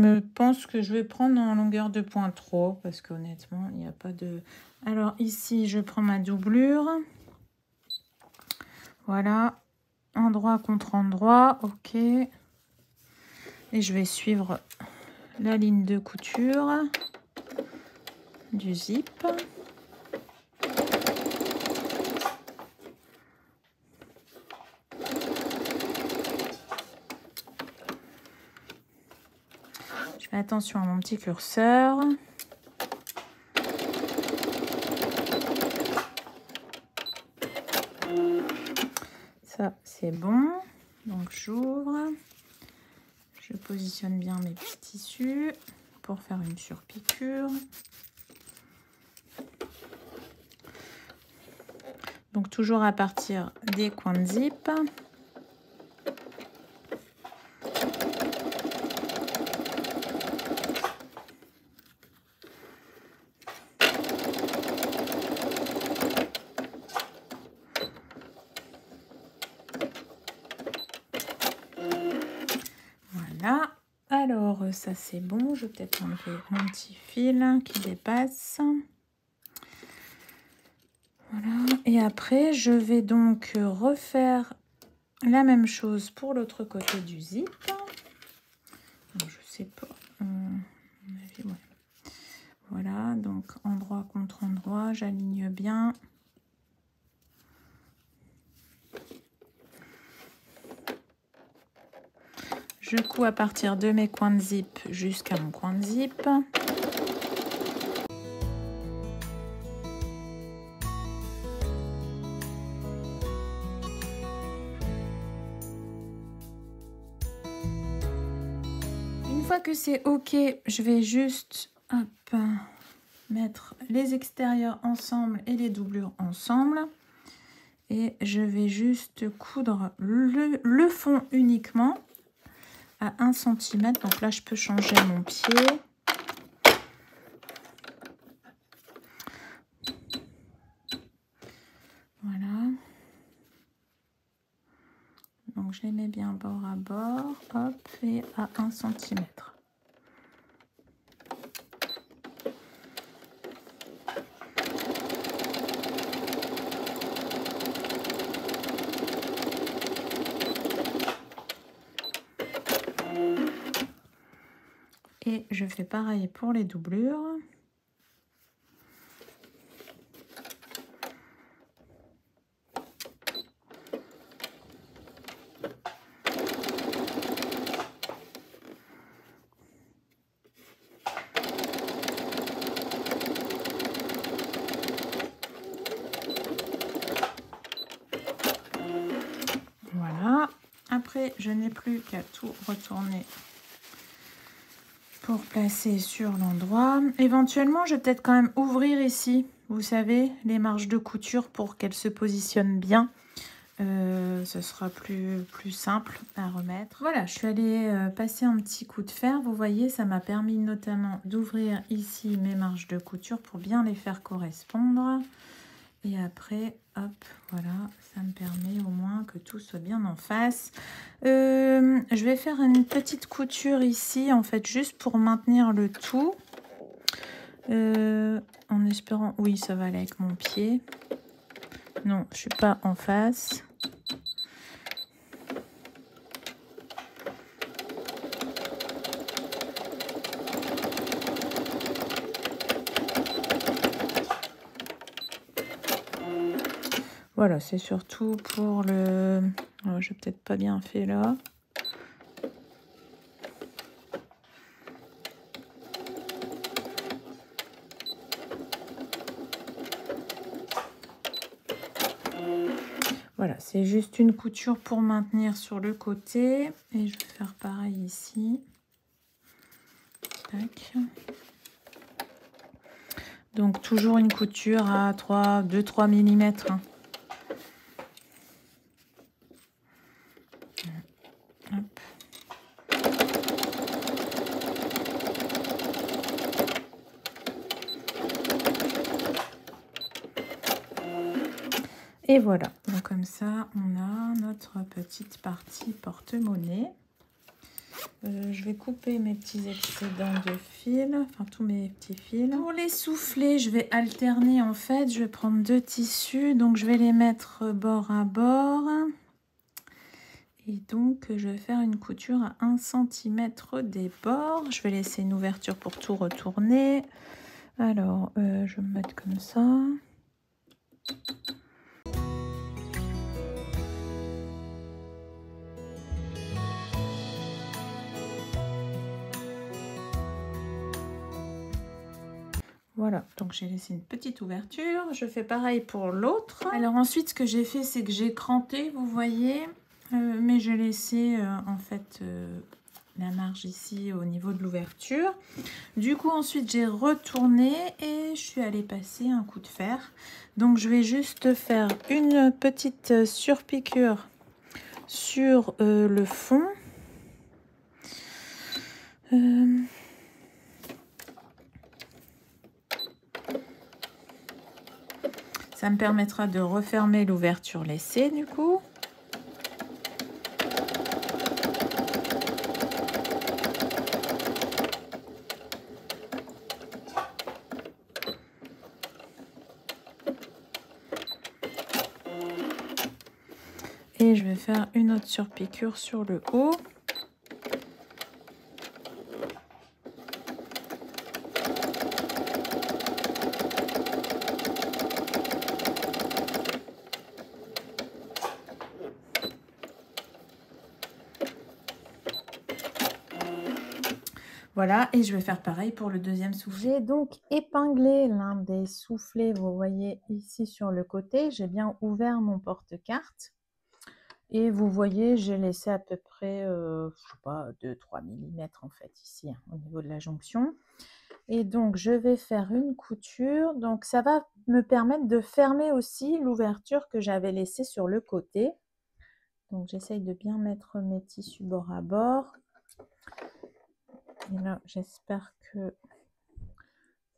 me pense que je vais prendre en longueur de point 3 parce qu'honnêtement, il n'y a pas de... Alors ici, je prends ma doublure. Voilà, endroit contre endroit, ok. Et je vais suivre la ligne de couture du zip. Je fais attention à mon petit curseur. Ça, c'est bon. Donc, j'ouvre. Je positionne bien mes petits tissus pour faire une surpiqûre. Donc, toujours à partir des coins de zip. Voilà. Alors, ça c'est bon. Je vais peut-être enlever mon petit fil qui dépasse. Voilà. Et après, je vais donc refaire la même chose pour l'autre côté du zip. Alors, je sais pas. À mon avis, ouais. Voilà, donc endroit contre endroit, j'aligne bien. Je couds à partir de mes coins de zip jusqu'à mon coin de zip. Une fois que c'est ok, je vais juste mettre les extérieurs ensemble et les doublures ensemble. Et je vais juste coudre le fond uniquement à 1 cm. Donc là, je peux changer mon pied. Voilà. Donc je les mets bien bord à bord. Hop, et à 1 cm. Et je fais pareil pour les doublures. Voilà. Après, je n'ai plus qu'à tout retourner pour placer sur l'endroit. Éventuellement, je vais peut-être quand même ouvrir ici, vous savez, les marges de couture pour qu'elles se positionnent bien. Ce sera plus simple à remettre. Voilà, je suis allée passer un petit coup de fer. Vous voyez, ça m'a permis notamment d'ouvrir ici mes marges de couture pour bien les faire correspondre. Et après, hop, voilà, ça me permet au moins que tout soit bien en face. Je vais faire une petite couture ici, en fait, juste pour maintenir le tout. En espérant... Oui, ça va aller avec mon pied. Non, je suis pas en face. Voilà, c'est surtout pour le... Oh, j'ai peut-être pas bien fait là. Voilà, c'est juste une couture pour maintenir sur le côté. Et je vais faire pareil ici. Tac. Donc toujours une couture à 2-3 mm. Hein. Hop. Et voilà, donc comme ça, on a notre petite partie porte-monnaie. Je vais couper mes petits excédents de fil, enfin tous mes petits fils. Pour les soufflets, je vais alterner en fait. Je vais prendre 2 tissus, donc je vais les mettre bord à bord. Et donc, je vais faire une couture à 1 cm des bords. Je vais laisser une ouverture pour tout retourner. Alors, je vais me mettre comme ça. Voilà, donc j'ai laissé une petite ouverture. Je fais pareil pour l'autre. Alors ensuite, ce que j'ai fait, c'est que j'ai cranté, vous voyez. Mais j'ai laissé en fait la marge ici au niveau de l'ouverture. Du coup, ensuite, j'ai retourné et je suis allée passer un coup de fer. Donc, je vais juste faire une petite surpiqûre sur le fond. Ça me permettra de refermer l'ouverture laissée du coup. Et je vais faire une autre surpiqûre sur le haut. Voilà, et je vais faire pareil pour le deuxième soufflet. J'ai donc épinglé l'un des soufflets, vous voyez ici sur le côté. J'ai bien ouvert mon porte-carte. Et vous voyez, j'ai laissé à peu près, je sais pas, 2-3 mm en fait ici, hein, au niveau de la jonction. Et donc, je vais faire une couture. Donc, ça va me permettre de fermer aussi l'ouverture que j'avais laissée sur le côté. Donc, j'essaye de bien mettre mes tissus bord à bord. Et là, j'espère que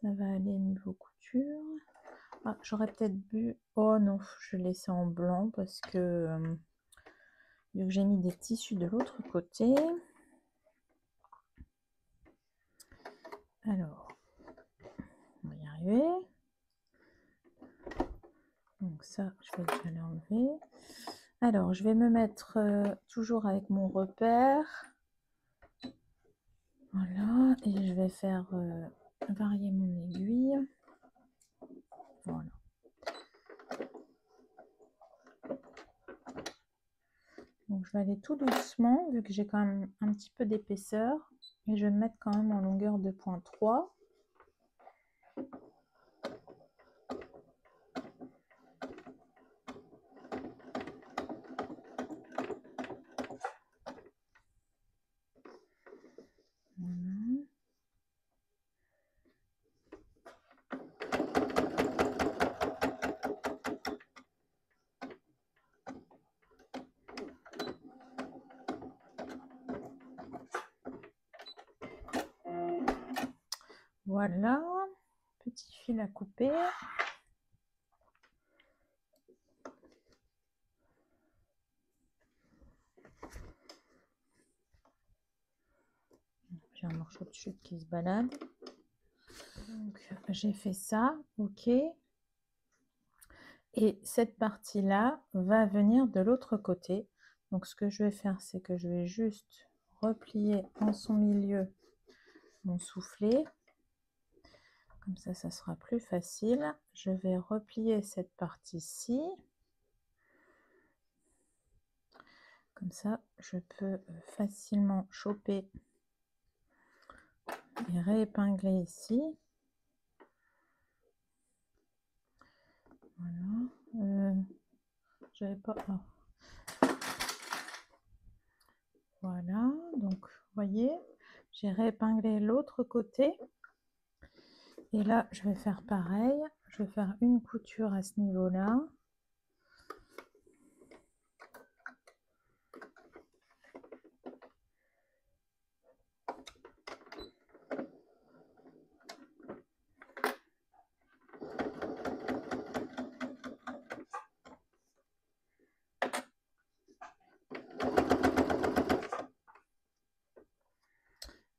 ça va aller niveau couture. Ah, j'aurais peut-être bu... Oh non, je vais laisser en blanc parce que... vu que j'ai mis des tissus de l'autre côté. Alors, on va y arriver. Donc ça, je vais déjà l'enlever. Alors, je vais me mettre toujours avec mon repère. Voilà, et je vais faire varier mon aiguille. Voilà. Donc, je vais aller tout doucement, vu que j'ai quand même un petit peu d'épaisseur. Et je vais me mettre quand même en longueur de point 3. Voilà. Voilà, petit fil à couper. J'ai un morceau de chute qui se balade. Donc, j'ai fait ça, ok. Et cette partie-là va venir de l'autre côté. Donc, ce que je vais faire, c'est que je vais juste replier en son milieu mon soufflet. Comme ça sera plus facile. Je vais replier cette partie-ci. Comme ça, je peux facilement choper et réépingler ici. Voilà. J'avais pas... Oh. Voilà. Donc, vous voyez, j'ai réépinglé l'autre côté. Et là, je vais faire pareil. Je vais faire une couture à ce niveau-là.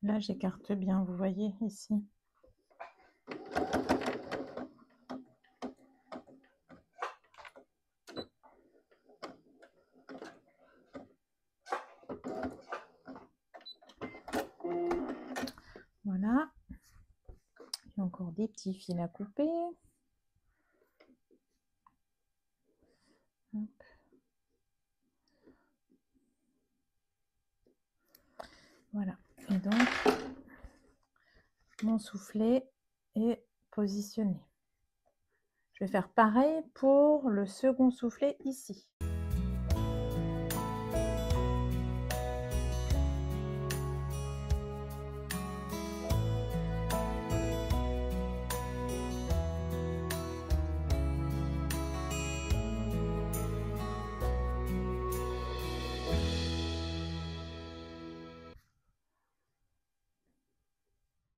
Là, j'écarte bien, vous voyez ici. Voilà. Il y a encore des petits fils à couper. Hop. Voilà. Et donc, mon soufflet est positionné. Je vais faire pareil pour le second soufflet ici.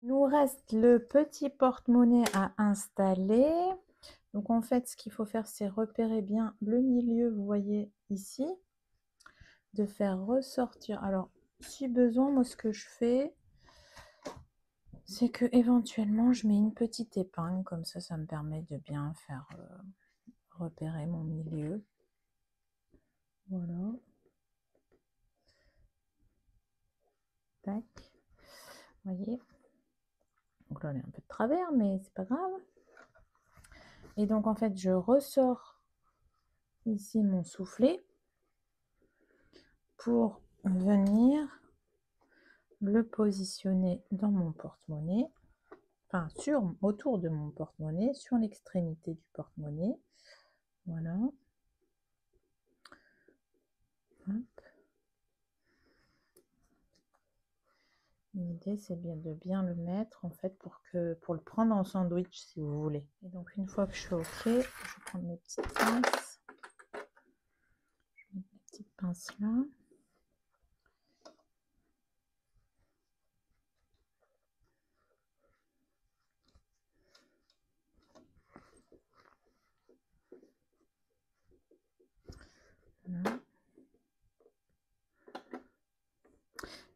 Il nous reste le petit porte-monnaie à installer. Donc en fait, ce qu'il faut faire, c'est repérer bien le milieu, vous voyez ici, de faire ressortir. Alors, si besoin, moi ce que je fais, c'est que éventuellement je mets une petite épingle, comme ça me permet de bien faire repérer mon milieu. Voilà. Tac. Vous voyez. Donc là, on est un peu de travers, mais c'est pas grave. Et donc, en fait, je ressors ici mon soufflet pour venir le positionner dans mon porte-monnaie, enfin, autour de mon porte-monnaie, sur l'extrémité du porte-monnaie. Voilà. Hop. L'idée, c'est bien de bien le mettre, en fait, pour le prendre en sandwich, si vous voulez. Et donc, une fois que je suis OK, je vais prendre mes petites pinces. Je vais mettre mes petites pinces là. Voilà.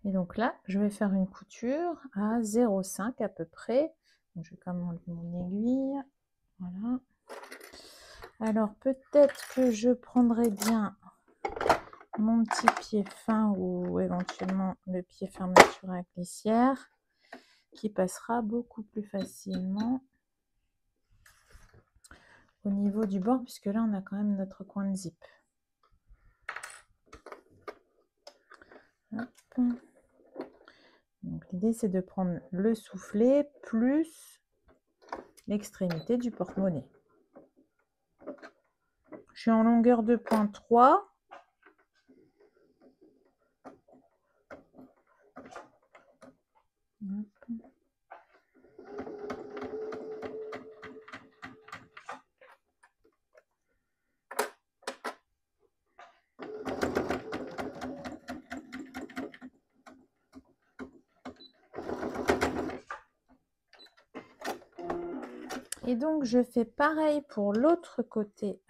Et donc là, je vais faire une couture à 0,5 à peu près. Donc, je vais quand même enlever mon aiguille. Voilà. Alors, peut-être que je prendrai bien mon petit pied fin ou éventuellement le pied fermeture à glissière qui passera beaucoup plus facilement au niveau du bord, puisque là, on a quand même notre coin de zip. Hop. Donc, l'idée, c'est de prendre le soufflet plus l'extrémité du porte-monnaie. Je suis en longueur de pointe 3. Et donc, je fais pareil pour l'autre côté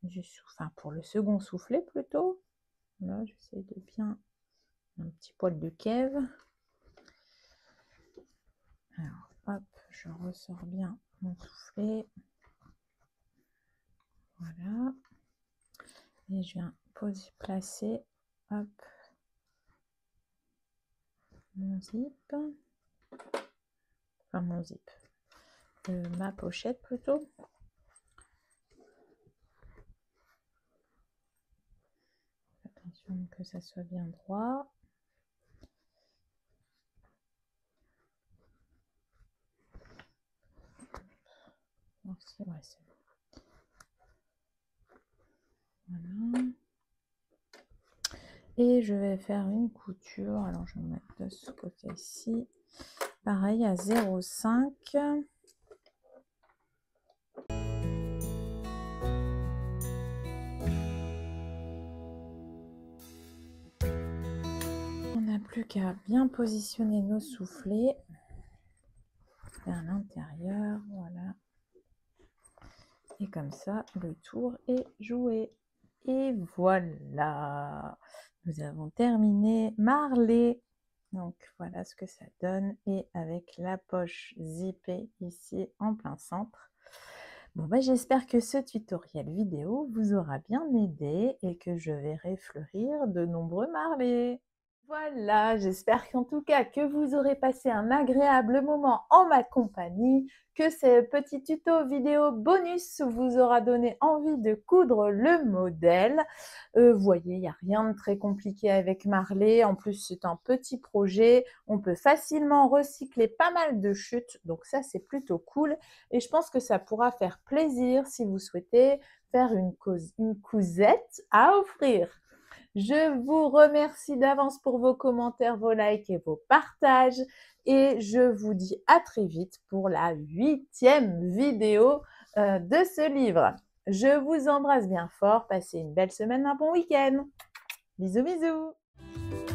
du souffle, enfin pour le second soufflet plutôt. Là, j'essaie de bien un petit poil de kève. Alors, hop, je ressors bien mon soufflet. Voilà. Et je viens placer, hop, mon zip. Enfin, mon zip. Ma pochette plutôt. Attention que ça soit bien droit. Merci, ouais, c'est bon. Voilà. Et je vais faire une couture. Alors, je vais me mettre de ce côté-ci. Pareil, à 0,5. On n'a plus qu'à bien positionner nos soufflets vers l'intérieur. Voilà. Et comme ça, le tour est joué. Et voilà, nous avons terminé Marley. Donc voilà ce que ça donne et avec la poche zippée ici en plein centre. Bon bah j'espère que ce tutoriel vidéo vous aura bien aidé et que je verrai fleurir de nombreux marlets. Voilà, j'espère qu'en tout cas que vous aurez passé un agréable moment en ma compagnie, que ce petit tuto vidéo bonus vous aura donné envie de coudre le modèle. Voyez, il n'y a rien de très compliqué avec Marley, en plus c'est un petit projet, on peut facilement recycler pas mal de chutes, donc ça c'est plutôt cool et je pense que ça pourra faire plaisir si vous souhaitez faire une cousette à offrir. Je vous remercie d'avance pour vos commentaires, vos likes et vos partages. Et je vous dis à très vite pour la 8e vidéo de ce livre. Je vous embrasse bien fort. Passez une belle semaine, un bon week-end. Bisous, bisous.